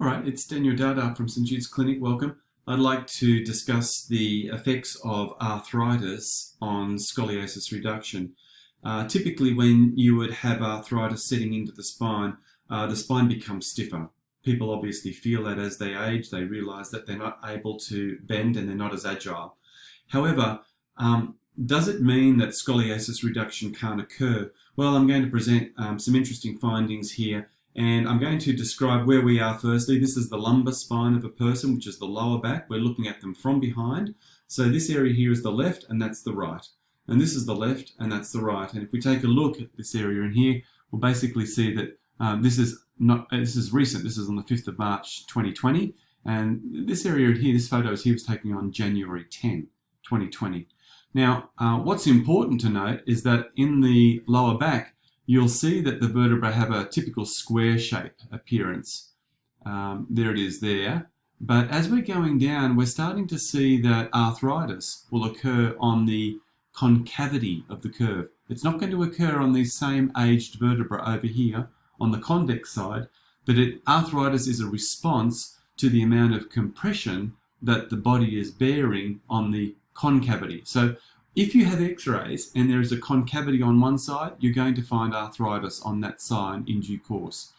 All right, it's Daniel Dada from St Jude's Clinic. Welcome. I'd like to discuss the effects of arthritis on scoliosis reduction. Typically, when you would have arthritis setting into the spine becomes stiffer. People obviously feel that as they age, they realise that they're not able to bend and they're not as agile. However, does it mean that scoliosis reduction can't occur? Well, I'm going to present some interesting findings here. And I'm going to describe where we are firstly. This is the lumbar spine of a person, which is the lower back. We're looking at them from behind. So this area here is the left and that's the right. And this is the left and that's the right. And if we take a look at this area in here, we'll basically see that this is recent. This is on the 5th of March 2020. And this area here, this photo is here was taken on January 10, 2020. Now, what's important to note is that in the lower back, you'll see that the vertebrae have a typical square shape appearance. There it is there. But as we're going down, we're starting to see that arthritis will occur on the concavity of the curve. It's not going to occur on these same aged vertebrae over here on the convex side, but arthritis is a response to the amount of compression that the body is bearing on the concavity. So if you have x-rays and there is a concavity on one side, you're going to find arthritis on that side in due course.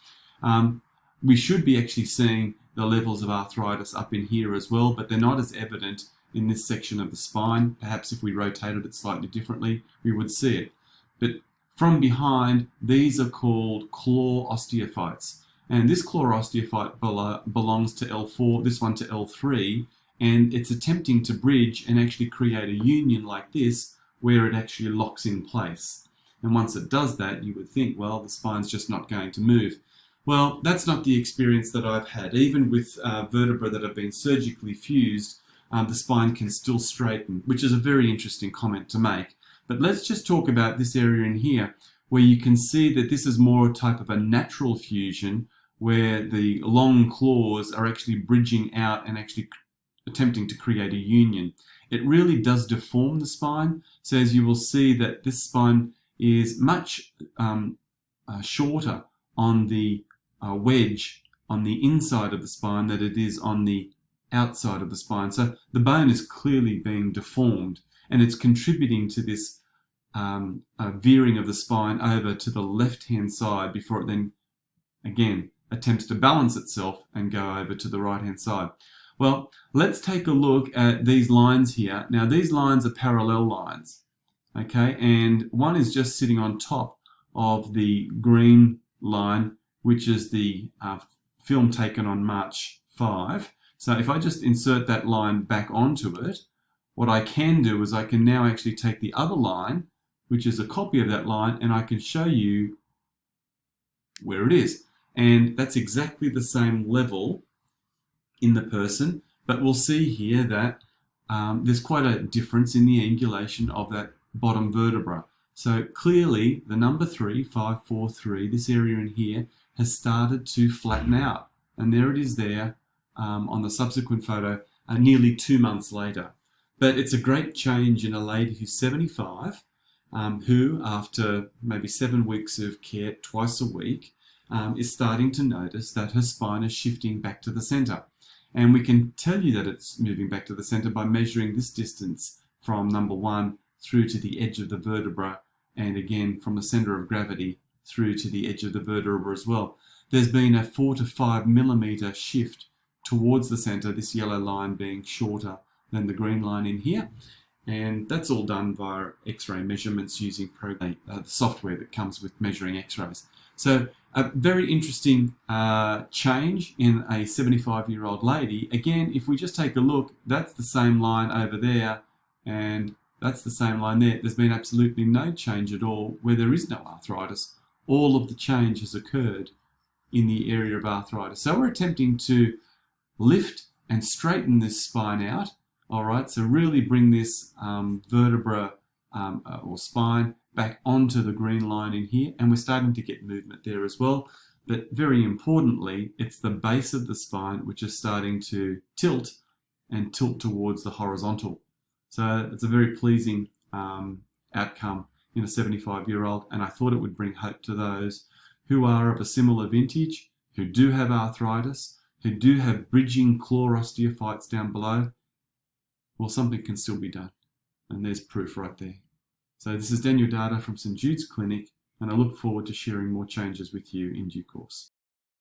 We should be actually seeing the levels of arthritis up in here as well, but they're not as evident in this section of the spine. Perhaps if we rotated it slightly differently, we would see it. But from behind, these are called claw osteophytes. And this claw osteophyte belongs to L4, this one to L3, and it's attempting to bridge and actually create a union like this where it actually locks in place. And once it does that, you would think, well, the spine's just not going to move. Well, that's not the experience that I've had. Even with vertebrae that have been surgically fused, the spine can still straighten, which is a very interesting comment to make. But let's just talk about this area in here, where you can see that this is more a type of a natural fusion, where the long claws are actually bridging out and actually attempting to create a union. It really does deform the spine. So as you will see that this spine is much shorter on the wedge on the inside of the spine than it is on the outside of the spine. So the bone is clearly being deformed, and it's contributing to this veering of the spine over to the left-hand side before it then again attempts to balance itself and go over to the right-hand side. Well, let's take a look at these lines here. Now, these lines are parallel lines, okay? And one is just sitting on top of the green line, which is the film taken on March 5. So if I just insert that line back onto it, what I can do is I can now actually take the other line, which is a copy of that line, and I can show you where it is. And that's exactly the same level in the person, but we'll see here that there's quite a difference in the angulation of that bottom vertebra. So clearly the number 3, 5, 4, 3, this area in here has started to flatten out, and there it is there on the subsequent photo nearly 2 months later. But it's a great change in a lady who's 75, who after maybe 7 weeks of care twice a week is starting to notice that her spine is shifting back to the center. And we can tell you that it's moving back to the center by measuring this distance from number 1 through to the edge of the vertebra, and again from the center of gravity through to the edge of the vertebra as well. There's been a 4 to 5 millimeter shift towards the center, this yellow line being shorter than the green line in here. And that's all done via X-ray measurements using the software that comes with measuring X-rays. So a very interesting change in a 75-year-old lady. Again, if we just take a look, that's the same line over there, and that's the same line there. There's been absolutely no change at all where there is no arthritis. All of the change has occurred in the area of arthritis. So we're attempting to lift and straighten this spine out. All right, so really bring this vertebra or spine back onto the green line in here, and we're starting to get movement there as well. But very importantly, it's the base of the spine which is starting to tilt and tilt towards the horizontal. So it's a very pleasing outcome in a 75-year-old, and I thought it would bring hope to those who are of a similar vintage, who do have arthritis, who do have bridging claw osteophytes down below, well, something can still be done. And there's proof right there. So this is Daniel Data from St Jude's Clinic, and I look forward to sharing more changes with you in due course.